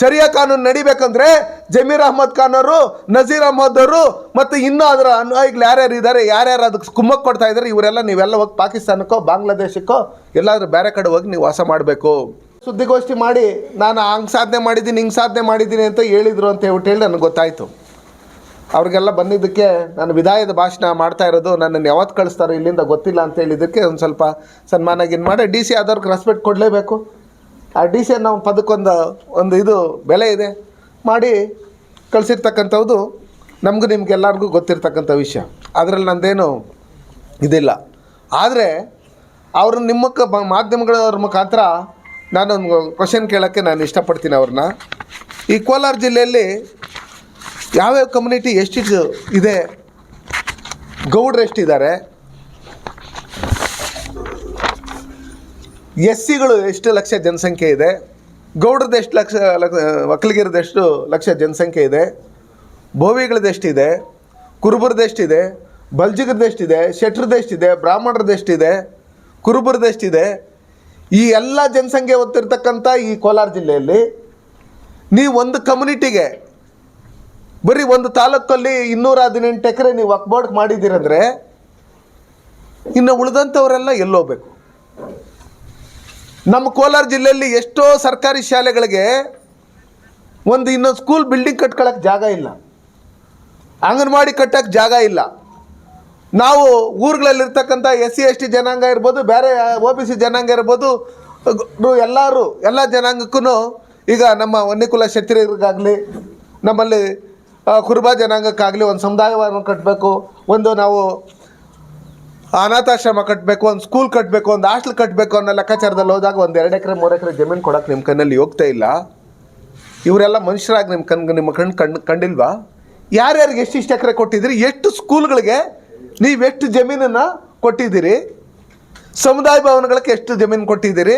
Sharia ಕಾನೂನು ನಡಿಬೇಕಂದ್ರೆ ಜಮೀರ್ ಅಹ್ಮದ್ ಖಾನ್ ಅವರು, ನಜೀರ್ ಅಹ್ಮದ್ ಅವರು ಮತ್ತು ಇನ್ನೂ ಅದರ ಅನ್ವಯಿಗಳು ಯಾರ್ಯಾರು ಇದ್ದಾರೆ, ಯಾರ್ಯಾರು ಅದಕ್ಕೆ ಕುಮ್ಮಕ್ಕೆ ಕೊಡ್ತಾ ಇದ್ದಾರೆ, ಇವರೆಲ್ಲ ನೀವೆಲ್ಲ ಹೋಗಿ ಪಾಕಿಸ್ತಾನಕ್ಕೋ ಬಾಂಗ್ಲಾದೇಶಕ್ಕೋ ಎಲ್ಲಾದ್ರೂ ಬೇರೆ ಕಡೆ ಹೋಗಿ ನೀವು ವಾಸ ಮಾಡಬೇಕು. ಸುದ್ದಿಗೋಷ್ಠಿ ಮಾಡಿ ನಾನು ಹಂಗೆ ಸಾಧನೆ ಮಾಡಿದ್ದೀನಿ, ಹಿಂಗೆ ಸಾಧನೆ ಮಾಡಿದ್ದೀನಿ ಅಂತ ಹೇಳಿದರು ಅಂತ ಹೇಳಿ ನನಗೆ ಗೊತ್ತಾಯಿತು. ಅವ್ರಿಗೆಲ್ಲ ಬಂದಿದ್ದಕ್ಕೆ ನಾನು ವಿದಾಯದ ಭಾಷಣ ಮಾಡ್ತಾ ಇರೋದು, ನನ್ನನ್ನು ಯಾವತ್ತು ಕಳಿಸ್ತಾರೋ ಇಲ್ಲಿಂದ ಗೊತ್ತಿಲ್ಲ ಅಂತ ಹೇಳಿದ್ದಕ್ಕೆ ಒಂದು ಸ್ವಲ್ಪ ಸನ್ಮಾನ ಮಾಡಿ ಡಿ ಸಿ ಆದವ್ರಿಗೆ ರೆಸ್ಪೆಕ್ಟ್ ಕೊಡಲೇಬೇಕು. ಆ ಡಿ ಸಿ ಅನ್ನೋ ಪದಕ್ಕೊಂದು ಇದು ಬೆಲೆ ಇದೆ ಮಾಡಿ ಕಳಿಸಿರ್ತಕ್ಕಂಥದ್ದು ನಮಗೂ ನಿಮ್ಗೆಲ್ಲರಿಗೂ ಗೊತ್ತಿರ್ತಕ್ಕಂಥ ವಿಷಯ. ಅದರಲ್ಲಿ ನಂದೇನು ಇದಿಲ್ಲ. ಆದರೆ ಅವರು ಮಾಧ್ಯಮಗಳ ಮುಖಾಂತರ ನಾನೊಂದು ಕ್ವಶನ್ ಕೇಳೋಕ್ಕೆ ನಾನು ಇಷ್ಟಪಡ್ತೀನಿ ಅವ್ರನ್ನ. ಈ ಕೋಲಾರ ಜಿಲ್ಲೆಯಲ್ಲಿ ಯಾವ್ಯಾವ ಕಮ್ಯುನಿಟಿ ಎಷ್ಟಿಟ್ಟು ಇದೆ, ಗೌಡ್ರು ಎಷ್ಟಿದ್ದಾರೆ, ಎಸ್ ಸಿಗಳು ಎಷ್ಟು ಲಕ್ಷ ಜನಸಂಖ್ಯೆ ಇದೆ, ಗೌಡ್ರದ್ದು ಎಷ್ಟು ಲಕ್ಷ, ಒಕ್ಕಲಿಗರದ್ದು ಎಷ್ಟು ಲಕ್ಷ ಜನಸಂಖ್ಯೆ ಇದೆ, ಬೋವಿಗಳದ್ದು ಎಷ್ಟಿದೆ, ಕುರುಬರದ್ದು ಎಷ್ಟಿದೆ, ಬಲ್ಜಿಗರದ್ದು ಎಷ್ಟಿದೆ, ಶೆಟ್ರದ್ದು ಎಷ್ಟಿದೆ, ಬ್ರಾಹ್ಮಣರದ್ದು ಎಷ್ಟಿದೆ, ಕುರುಬರದ್ದು ಎಷ್ಟಿದೆ, ಈ ಎಲ್ಲ ಜನಸಂಖ್ಯೆ ಹೊತ್ತಿರ್ತಕ್ಕಂಥ ಈ ಕೋಲಾರ ಜಿಲ್ಲೆಯಲ್ಲಿ ನೀವು ಒಂದು ಕಮ್ಯುನಿಟಿಗೆ ಬರೀ ಒಂದು ತಾಲೂಕಲ್ಲಿ 218 ಎಕರೆ ನೀವು ವಕ್ಫ್ ಬೋರ್ಡ್ ಮಾಡಿದ್ದೀರಂದರೆ ಇನ್ನು ಉಳಿದಂಥವರೆಲ್ಲ ಎಲ್ಲೋಗ್ಬೇಕು? ನಮ್ಮ ಕೋಲಾರ ಜಿಲ್ಲೆಯಲ್ಲಿ ಎಷ್ಟೋ ಸರ್ಕಾರಿ ಶಾಲೆಗಳಿಗೆ ಇನ್ನೊಂದು ಸ್ಕೂಲ್ ಬಿಲ್ಡಿಂಗ್ ಕಟ್ಕೊಳ್ಳೋಕ್ಕೆ ಜಾಗ ಇಲ್ಲ, ಅಂಗನವಾಡಿ ಕಟ್ಟೋಕ್ಕೆ ಜಾಗ ಇಲ್ಲ. ನಾವು ಊರುಗಳಲ್ಲಿರ್ತಕ್ಕಂಥ SC ST ಜನಾಂಗ ಇರ್ಬೋದು, ಬೇರೆ OBC ಜನಾಂಗ ಇರ್ಬೋದು, ಎಲ್ಲ ಜನಾಂಗಕ್ಕೂ ಈಗ ನಮ್ಮ ವನ್ಯಕುಲ ಕ್ಷತ್ರಿಯರಿಗಾಗಲಿ ನಮ್ಮಲ್ಲಿ ಕುರುಬ ಜನಾಂಗಕ್ಕಾಗಲಿ ಒಂದು ಸಮುದಾಯವನ್ನು ಕಟ್ಟಬೇಕು, ನಾವು ಅನಾಥಾಶ್ರಮ ಕಟ್ಟಬೇಕು, ಒಂದು ಸ್ಕೂಲ್ ಕಟ್ಟಬೇಕು, ಒಂದು ಹಾಸ್ಟೆಲ್ ಕಟ್ಟಬೇಕು ಅನ್ನೋ ಲೆಕ್ಕಾಚಾರದಲ್ಲಿ ಹೋದಾಗ 2 ಎಕರೆ 3 ಎಕರೆ ಜಮೀನು ಕೊಡೋಕೆ ನಿಮ್ಮ ಕಣ್ಣಲ್ಲಿ ಹೋಗ್ತಾ ಇಲ್ಲ. ಇವರೆಲ್ಲ ಮನುಷ್ಯರಾಗಿ ನಿಮ್ಮ ಕಂಡಿಲ್ವಾ? ಯಾರ್ಯಾರಿಗೆ ಎಷ್ಟಿಷ್ಟು ಎಕರೆ ಕೊಟ್ಟಿದ್ದೀರಿ, ಎಷ್ಟು ಸ್ಕೂಲ್ಗಳಿಗೆ ನೀವೆಷ್ಟು ಜಮೀನನ್ನು ಕೊಟ್ಟಿದ್ದೀರಿ, ಸಮುದಾಯ ಭವನಗಳಿಗೆ ಎಷ್ಟು ಜಮೀನು ಕೊಟ್ಟಿದ್ದೀರಿ,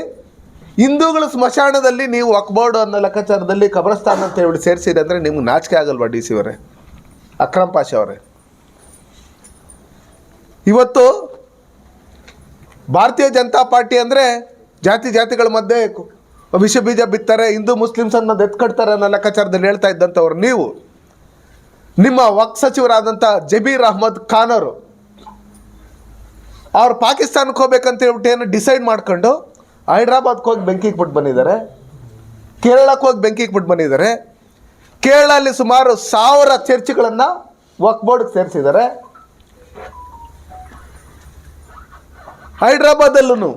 ಹಿಂದೂಗಳ ಸ್ಮಶಾನದಲ್ಲಿ ನೀವು ವಕ್ಫ್ ಬೋರ್ಡ್ ಅನ್ನೋ ಲೆಕ್ಕಾಚಾರದಲ್ಲಿ ಕಬ್ರಸ್ತಾನ್ ಅಂತ ಹೇಳಿ ಸೇರಿಸಿರಿ ಅಂದರೆ ನಿಮ್ಗೆ ನಾಚಿಕೆ ಆಗಲ್ವಾ? ಡಿ ಸಿ ಅವರೇ, ಅಕ್ರಮ್ ಪಾಷಾ ಅವರೇ, ಇವತ್ತು ಭಾರತೀಯ ಜನತಾ ಪಾರ್ಟಿ ಅಂದರೆ ಜಾತಿಗಳ ಮಧ್ಯೆ ವಿಷ ಬೀಜ ಬಿತ್ತಾರೆ, ಹಿಂದೂ ಮುಸ್ಲಿಮ್ಸ್ ಅನ್ನೋದು ಎತ್ಕಡ್ತಾರೆ ಅನ್ನೋ ಲೆಕ್ಕಾಚಾರದಲ್ಲಿ ಹೇಳ್ತಾ ಇದ್ದಂಥವ್ರು ನೀವು. ನಿಮ್ಮ ವಕ್ಫ್ ಸಚಿವರಾದಂಥ ಜಮೀರ್ ಅಹ್ಮದ್ ಖಾನ್ ಅವ್ರು ಪಾಕಿಸ್ತಾನಕ್ಕೆ ಹೋಗ್ಬೇಕಂತ ಹೇಳ್ಬಿಟ್ಟು ಏನು ಡಿಸೈಡ್ ಮಾಡ್ಕೊಂಡು ಹೈದ್ರಾಬಾದ್ಗೆ ಹೋಗಿ ಬೆಂಕಿಗೆ ಬಿಟ್ಟು ಬಂದಿದ್ದಾರೆ, ಕೇರಳಕ್ಕೆ ಹೋಗಿ ಬೆಂಕಿಗೆ ಬಿಟ್ಟು ಬಂದಿದ್ದಾರೆ. ಕೇರಳಲ್ಲಿ ಸುಮಾರು 1000 ಚರ್ಚ್ಗಳನ್ನು ವಕ್ಫ್ ಬೋರ್ಡ್ಗೆ ಸೇರಿಸಿದ್ದಾರೆ. ಹೈದ್ರಾಬಾದಲ್ಲೂ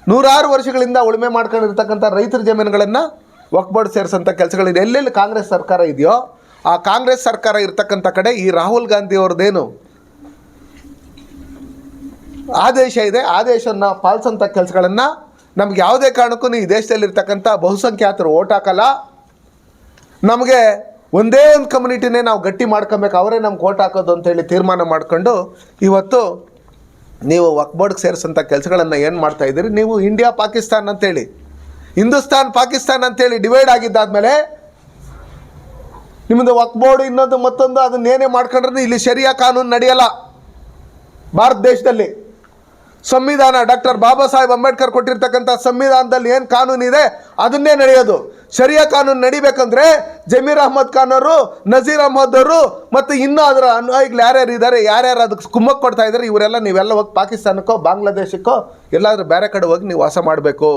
100 ವರ್ಷಗಳಿಂದ ಉಳುಮೆ ಮಾಡ್ಕೊಂಡಿರ್ತಕ್ಕಂಥ ರೈತರ ಜಮೀನುಗಳನ್ನು ವಕ್ಫ್ ಬೋರ್ಡ್ ಸೇರಿಸೋಂಥ ಕೆಲಸಗಳಿದೆ. ಎಲ್ಲೆಲ್ಲಿ ಕಾಂಗ್ರೆಸ್ ಸರ್ಕಾರ ಇದೆಯೋ ಆ ಕಾಂಗ್ರೆಸ್ ಸರ್ಕಾರ ಇರ್ತಕ್ಕಂಥ ಕಡೆ ಈ ರಾಹುಲ್ ಗಾಂಧಿ ಅವ್ರದ್ದೇನು ಆದೇಶ ಇದೆ, ಆದೇಶವನ್ನು ಪಾಲಿಸೋಂಥ ಕೆಲಸಗಳನ್ನು ನಮ್ಗೆ ಯಾವುದೇ ಕಾರಣಕ್ಕೂ ಈ ದೇಶದಲ್ಲಿರ್ತಕ್ಕಂಥ ಬಹುಸಂಖ್ಯಾತರು ಓಟ್ ಹಾಕಲ್ಲ. ನಮಗೆ ಒಂದೇ ಒಂದು ಕಮ್ಯುನಿಟಿನೇ ನಾವು ಗಟ್ಟಿ ಮಾಡ್ಕೊಬೇಕು, ಅವರೇ ನಮ್ಗೆ ಓಟ್ ಹಾಕೋದು ಅಂತೇಳಿ ತೀರ್ಮಾನ ಮಾಡ್ಕೊಂಡು ಇವತ್ತು ನೀವು ವಕ್ಫ್ ಬೋರ್ಡ್ಗೆ ಸೇರಿಸೋಂಥ ಕೆಲಸಗಳನ್ನು ಏನು ಮಾಡ್ತಾಯಿದ್ದೀರಿ? ನೀವು ಇಂಡಿಯಾ ಪಾಕಿಸ್ತಾನ್ ಅಂತೇಳಿ, ಹಿಂದೂಸ್ತಾನ್ ಪಾಕಿಸ್ತಾನ್ ಅಂತೇಳಿ ಡಿವೈಡ್ ಆಗಿದ್ದಾದಮೇಲೆ ನಿಮ್ಮದು ವಕ್ಫ್ ಬೋರ್ಡ್ ಇನ್ನೊಂದು ಮತ್ತೊಂದು ಅದನ್ನೇನೇ ಮಾಡ್ಕೊಂಡ್ರೆ ಇಲ್ಲಿ ಶರಿಯಾ ಕಾನೂನು ನಡೆಯಲ್ಲ. ಭಾರತ ದೇಶದಲ್ಲಿ ಸಂವಿಧಾನ ಡಾಕ್ಟರ್ ಬಾಬಾ ಸಾಹೇಬ್ ಅಂಬೇಡ್ಕರ್ ಕೊಟ್ಟಿರ್ತಕ್ಕಂಥ ಸಂವಿಧಾನದಲ್ಲಿ ಏನು ಕಾನೂನಿದೆ ಅದನ್ನೇ ನಡೆಯೋದು. ಶರಿಯಾ ಕಾನೂನು ನಡಿಬೇಕಂದ್ರೆ ಜಮೀರ್ ಅಹ್ಮದ್ ಖಾನ್ ಅವರು, ನಜೀರ್ ಅಹ್ಮದ್ ಅವರು ಮತ್ತು ಇನ್ನೂ ಅದರ ಅನ್ವಯಿಗಳು ಯಾರ್ಯಾರು ಇದ್ದಾರೆ, ಯಾರ್ಯಾರು ಅದಕ್ಕೆ ಕುಮ್ಮಕ್ಕೆ ಕೊಡ್ತಾ ಇದ್ದಾರೆ, ಇವರೆಲ್ಲ ನೀವೆಲ್ಲ ಹೋಗಿ ಪಾಕಿಸ್ತಾನಕ್ಕೋ ಬಾಂಗ್ಲಾದೇಶಕ್ಕೋ ಎಲ್ಲಾದರೂ ಬೇರೆ ಕಡೆ ಹೋಗಿ ನೀವು ವಾಸ ಮಾಡಬೇಕು.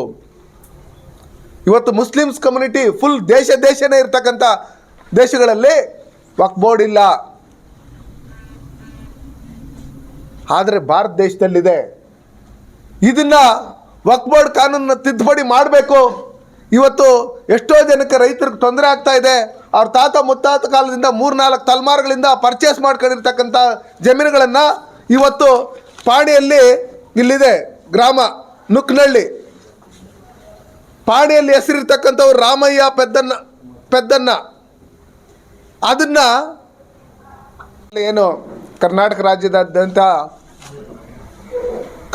ಇವತ್ತು ಮುಸ್ಲಿಮ್ಸ್ ಕಮ್ಯುನಿಟಿ ಫುಲ್ ದೇಶನೇ ಇರ್ತಕ್ಕಂಥ ದೇಶಗಳಲ್ಲಿ ವಕ್ಫ್ ಬೋರ್ಡ್ ಇಲ್ಲ, ಆದರೆ ಭಾರತ ದೇಶದಲ್ಲಿದೆ. ಇದನ್ನು ವಕ್ಫ್ ಬೋರ್ಡ್ ಕಾನೂನನ್ನು ತಿದ್ದುಪಡಿ ಮಾಡಬೇಕು. ಇವತ್ತು ಎಷ್ಟೋ ಜನಕ್ಕೆ ರೈತರಿಗೆ ತೊಂದರೆ ಆಗ್ತಾ ಇದೆ. ಅವ್ರ ತಾತ ಮುತ್ತಾತ ಕಾಲದಿಂದ 3-4 ತಲೆಮಾರುಗಳಿಂದ ಪರ್ಚೇಸ್ ಮಾಡ್ಕೊಂಡಿರ್ತಕ್ಕಂಥ ಜಮೀನುಗಳನ್ನು ಇವತ್ತು ಪಾಣಿಯಲ್ಲಿ ಇಲ್ಲಿದೆ ಗ್ರಾಮ ನುಕ್ನಳ್ಳಿ, ಪಾಣಿಯಲ್ಲಿ ಹೆಸರಿರ್ತಕ್ಕಂಥವ್ರು ರಾಮಯ್ಯ ಪೆದ್ದನ್ನ ಅದನ್ನು ಏನು ಕರ್ನಾಟಕ ರಾಜ್ಯದಾದ್ಯಂತ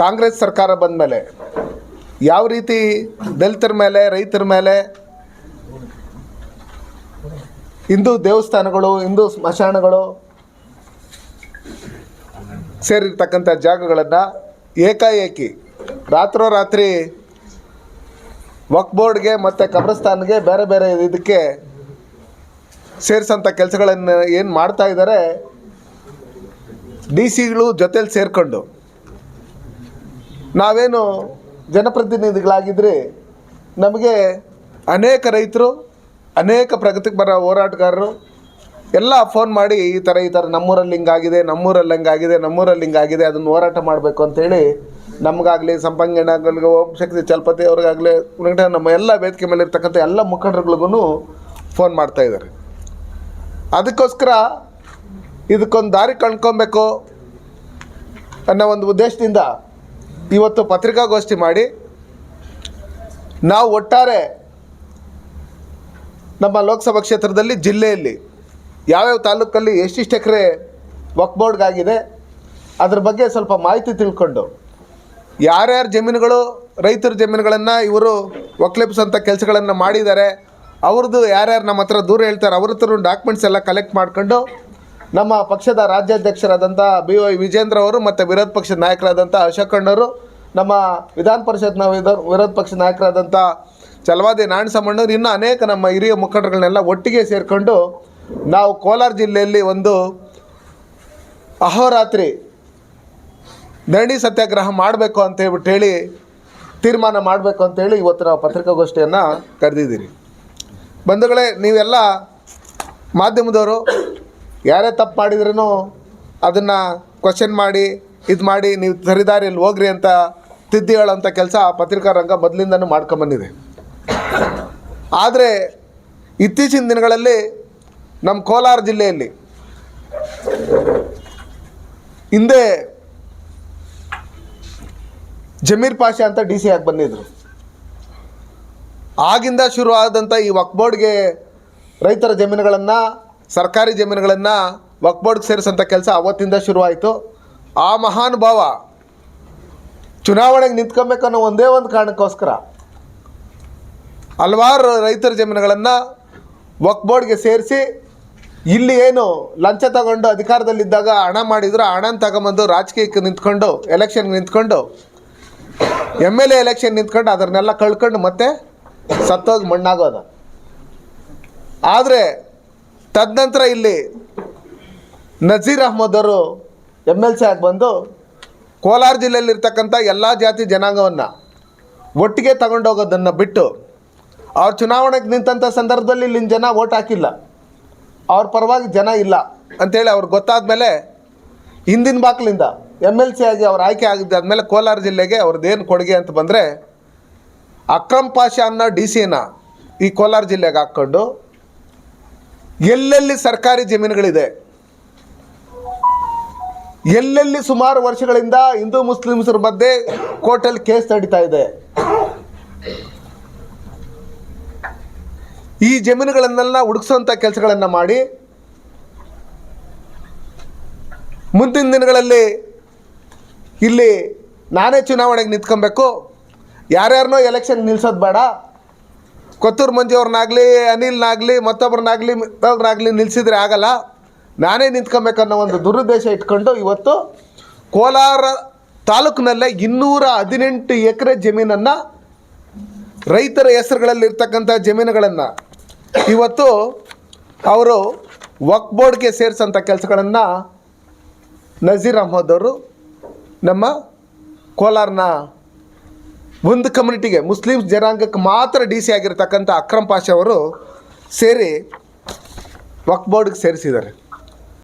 ಕಾಂಗ್ರೆಸ್ ಸರ್ಕಾರ ಬಂದ ಮೇಲೆ ಯಾವ ರೀತಿ ದಲಿತರ ಮೇಲೆ, ರೈತರ ಮೇಲೆ, ಹಿಂದೂ ದೇವಸ್ಥಾನಗಳು, ಹಿಂದೂ ಸ್ಮಶಾನಗಳು ಸೇರಿರ್ತಕ್ಕಂಥ ಜಾಗಗಳನ್ನು ಏಕಾಏಕಿ ರಾತ್ರೋರಾತ್ರಿ ವಕ್ಫ್ ಬೋರ್ಡ್ಗೆ ಮತ್ತು ಕಬ್ರಸ್ತಾನ್ಗೆ ಬೇರೆ ಬೇರೆ ಇದಕ್ಕೆ ಸೇರಿಸೋಂಥ ಕೆಲಸಗಳನ್ನು ಏನು ಮಾಡ್ತಾ ಇದ್ದಾರೆ, ಡಿ ಸಿಗಳು ಜೊತೇಲಿ ಸೇರಿಕೊಂಡು ನಾವೇನು ಜನಪ್ರತಿನಿಧಿಗಳಾಗಿದ್ದರೆ ನಮಗೆ ಅನೇಕ ರೈತರು, ಅನೇಕ ಪ್ರಗತಿಪರ ಹೋರಾಟಗಾರರು ಎಲ್ಲ ಫೋನ್ ಮಾಡಿ ಈ ಥರ ನಮ್ಮೂರಲ್ಲಿ ಹಿಂಗಾಗಿದೆ, ನಮ್ಮೂರಲ್ಲಿ ಹಿಂಗಾಗಿದೆ, ಅದನ್ನು ಹೋರಾಟ ಮಾಡಬೇಕು ಅಂತೇಳಿ ನಮಗಾಗಲಿ, ಸಂಪಂಗಣ್ಣಗಳಿಗೆ, ಓಂ ಶಕ್ತಿ ಚಲಪತಿ ಅವ್ರಿಗಾಗಲಿ, ನಮ್ಮ ಎಲ್ಲ ವೇದಿಕೆ ಮೇಲೆ ಇರ್ತಕ್ಕಂಥ ಎಲ್ಲ ಮುಖಂಡರುಗಳಿಗೂ ಫೋನ್ ಮಾಡ್ತಾಯಿದ್ದಾರೆ. ಅದಕ್ಕೋಸ್ಕರ ಇದಕ್ಕೊಂದು ದಾರಿ ಕಂಡ್ಕೊಬೇಕು ಅನ್ನೋ ಒಂದು ಉದ್ದೇಶದಿಂದ ಇವತ್ತು ಪತ್ರಿಕಾಗೋಷ್ಠಿ ಮಾಡಿ ನಾವು ಒಟ್ಟಾರೆ ನಮ್ಮ ಲೋಕಸಭಾ ಕ್ಷೇತ್ರದಲ್ಲಿ, ಜಿಲ್ಲೆಯಲ್ಲಿ ಯಾವ್ಯಾವ ತಾಲೂಕಲ್ಲಿ ಎಷ್ಟಿಷ್ಟು ಎಕರೆ ವಕ್ಫ್ ಬೋರ್ಡ್ಗಾಗಿದೆ ಅದ್ರ ಬಗ್ಗೆ ಸ್ವಲ್ಪ ಮಾಹಿತಿ ತಿಳ್ಕೊಂಡು ಯಾರ್ಯಾರ ಜಮೀನುಗಳು, ರೈತರ ಜಮೀನುಗಳನ್ನು ಇವರು ಒಕ್ಲೆಪ್ಸಂಥ ಕೆಲಸಗಳನ್ನು ಮಾಡಿದ್ದಾರೆ, ಅವ್ರದ್ದು ಯಾರ್ಯಾರು ನಮ್ಮ ಹತ್ರ ದೂರ ಹೇಳ್ತಾರೆ ಅವ್ರ ಹತ್ರ ಡಾಕ್ಯುಮೆಂಟ್ಸ್ ಎಲ್ಲ ಕಲೆಕ್ಟ್ ಮಾಡ್ಕೊಂಡು ನಮ್ಮ ಪಕ್ಷದ ರಾಜ್ಯಾಧ್ಯಕ್ಷರಾದಂಥ BY ವಿಜೇಂದ್ರ ಅವರು ಮತ್ತು ವಿರೋಧ ಪಕ್ಷದ ನಾಯಕರಾದಂಥ ಅಶೋಕ್ ಅಣ್ಣವರು, ನಮ್ಮ ವಿಧಾನ ಪರಿಷತ್ನ ವಿರೋಧ ಪಕ್ಷದ ನಾಯಕರಾದಂಥ ಚಲವಾದಿ ನಾರಾಯಣಸ್ವಾಮಣ್ಣವ್ರು, ಇನ್ನೂ ಅನೇಕ ನಮ್ಮ ಹಿರಿಯ ಮುಖಂಡರುಗಳನ್ನೆಲ್ಲ ಒಟ್ಟಿಗೆ ಸೇರಿಕೊಂಡು ನಾವು ಕೋಲಾರ ಜಿಲ್ಲೆಯಲ್ಲಿ ಒಂದು ಅಹೋರಾತ್ರಿ ಧರಣಿ ಸತ್ಯಾಗ್ರಹ ಮಾಡಬೇಕು ಅಂತ ಹೇಳಿ ತೀರ್ಮಾನ ಮಾಡಬೇಕು ಅಂತೇಳಿ ಇವತ್ತು ನಾವು ಪತ್ರಿಕಾಗೋಷ್ಠಿಯನ್ನು ಕರೆದಿದ್ದೀರಿ. ಬಂಧುಗಳೇ, ನೀವೆಲ್ಲ ಮಾಧ್ಯಮದವರು ಯಾರೇ ತಪ್ಪು ಮಾಡಿದ್ರೂ ಅದನ್ನು ಕ್ವಶನ್ ಮಾಡಿ ಇದು ಮಾಡಿ ನೀವು ಸರಿದಾರಿಯಲ್ಲಿ ಹೋಗ್ರಿ ಅಂತ ತಿದ್ದಿ ಹೇಳೋಂಥ ಕೆಲಸ ಪತ್ರಿಕಾ ರಂಗ ಮೊದಲಿಂದನೂ ಮಾಡ್ಕೊಂಬಂದಿದೆ. ಆದರೆ ಇತ್ತೀಚಿನ ದಿನಗಳಲ್ಲಿ ನಮ್ಮ ಕೋಲಾರ ಜಿಲ್ಲೆಯಲ್ಲಿ ಹಿಂದೆ ಜಮೀರ್ ಪಾಷಾ ಅಂತ DC ಆಗಿ ಬಂದಿದ್ದರು. ಆಗಿಂದ ಶುರು ಆದಂಥ ಈ ವಕ್ಫ್ ಬೋರ್ಡ್ಗೆ ರೈತರ ಜಮೀನುಗಳನ್ನು, ಸರ್ಕಾರಿ ಜಮೀನುಗಳನ್ನು ವಕ್ಫ್ ಬೋರ್ಡ್ಗೆ ಸೇರಿಸೋಂಥ ಕೆಲಸ ಅವತ್ತಿಂದ ಶುರುವಾಯಿತು. ಆ ಮಹಾನುಭಾವ ಚುನಾವಣೆಗೆ ನಿಂತ್ಕೊಬೇಕು ಅನ್ನೋ ಒಂದೇ ಒಂದು ಕಾರಣಕ್ಕೋಸ್ಕರ ಹಲವಾರು ರೈತರ ಜಮೀನುಗಳನ್ನು ವಕ್ಫ್ ಬೋರ್ಡ್ಗೆ ಸೇರಿಸಿ ಇಲ್ಲಿ ಏನು ಲಂಚ ತಗೊಂಡು ಅಧಿಕಾರದಲ್ಲಿದ್ದಾಗ ಹಣ ಮಾಡಿದ್ರು, ಆ ಹಣನ ತಗೊಂಬಂದು ರಾಜಕೀಯಕ್ಕೆ ನಿಂತ್ಕೊಂಡು, ಎಲೆಕ್ಷನ್ಗೆ ನಿಂತ್ಕೊಂಡು, MLA ಎಲೆಕ್ಷನ್ ನಿಂತ್ಕೊಂಡು ಅದನ್ನೆಲ್ಲ ಕಳ್ಕೊಂಡು ಮತ್ತೆ ಸತ್ತೋಗಿ ಮಣ್ಣಾಗೋದು. ಆದರೆ ತದನಂತರ ಇಲ್ಲಿ ನಜೀರ್ ಅಹ್ಮದ್ ಅವರು MLC ಆಗಿ ಬಂದು ಕೋಲಾರ ಜಿಲ್ಲೆಯಲ್ಲಿರ್ತಕ್ಕಂಥ ಎಲ್ಲ ಜಾತಿ ಜನಾಂಗವನ್ನು ಒಟ್ಟಿಗೆ ತಗೊಂಡೋಗೋದನ್ನು ಬಿಟ್ಟು, ಅವ್ರು ಚುನಾವಣೆಗೆ ನಿಂತಂಥ ಸಂದರ್ಭದಲ್ಲಿ ಇಲ್ಲಿನ ಜನ ಓಟ್ ಹಾಕಿಲ್ಲ, ಅವ್ರ ಪರವಾಗಿ ಜನ ಇಲ್ಲ ಅಂಥೇಳಿ ಅವ್ರಿಗೆ ಗೊತ್ತಾದ ಮೇಲೆ ಹಿಂದಿನ ಬಾಕ್ಲಿಂದ MLC ಆಗಿ ಅವ್ರು ಆಯ್ಕೆ ಆಗಿದ್ದಾದಮೇಲೆ ಕೋಲಾರ ಜಿಲ್ಲೆಗೆ ಅವ್ರದ್ದೇನು ಕೊಡುಗೆ ಅಂತ ಬಂದರೆ, ಅಕ್ರಮ್ ಪಾಷಾ ಅನ್ನೋ DCನ ಈ ಕೋಲಾರ ಜಿಲ್ಲೆಗೆ ಹಾಕ್ಕೊಂಡು ಎಲ್ಲೆಲ್ಲಿ ಸರ್ಕಾರಿ ಜಮೀನುಗಳಿದೆ, ಎಲ್ಲೆಲ್ಲಿ ಸುಮಾರು ವರ್ಷಗಳಿಂದ ಹಿಂದೂ ಮುಸ್ಲಿಮ್ಸರ ಮಧ್ಯೆ ಕೋರ್ಟಲ್ಲಿ ಕೇಸ್ ನಡೀತಾ ಇದೆ, ಈ ಜಮೀನುಗಳನ್ನೆಲ್ಲ ಹುಡುಕಿಸುವಂಥ ಕೆಲಸಗಳನ್ನು ಮಾಡಿ ಮುಂದಿನ ದಿನಗಳಲ್ಲಿ ಇಲ್ಲಿ ನಾನೇ ಚುನಾವಣೆಗೆ ನಿಂತ್ಕೊಬೇಕು, ಯಾರ್ಯಾರನ್ನೋ ಎಲೆಕ್ಷನ್ ನಿಲ್ಲಿಸೋದು ಬೇಡ, ಕೊತ್ತೂರು ಮಂಜು ಅವ್ರನ್ನಾಗಲಿ, ಅನಿಲ್ನಾಗಲಿ, ಮತ್ತೊಬ್ಬರನ್ನಾಗಲಿ ನಿಲ್ಲಿಸಿದ್ರೆ ಆಗಲ್ಲ, ನಾನೇ ನಿಂತ್ಕೊಬೇಕನ್ನೋ ಒಂದು ದುರುದ್ದೇಶ ಇಟ್ಕೊಂಡು ಇವತ್ತು ಕೋಲಾರ ತಾಲೂಕಿನಲ್ಲೇ 218 ಎಕರೆ ಜಮೀನನ್ನು, ರೈತರ ಹೆಸರುಗಳಲ್ಲಿರ್ತಕ್ಕಂಥ ಜಮೀನುಗಳನ್ನು ಇವತ್ತು ಅವರು ವಕ್ಫ್ ಬೋರ್ಡ್ಗೆ ಸೇರಿಸೋಂಥ ಕೆಲಸಗಳನ್ನು ನಜೀರ್ ಅಹ್ಮದ್ ಅವರು ನಮ್ಮ ಕೋಲಾರನ ಒಂದು ಕಮ್ಯುನಿಟಿಗೆ, ಮುಸ್ಲಿಮ್ಸ್ ಜನಾಂಗಕ್ಕೆ ಮಾತ್ರ DC ಆಗಿರ್ತಕ್ಕಂಥ ಅಕ್ರಮ್ ಪಾಷಾ ಅವರು ಸೇರಿ ವಕ್ಫ್ ಬೋರ್ಡ್ಗೆ ಸೇರಿಸಿದ್ದಾರೆ.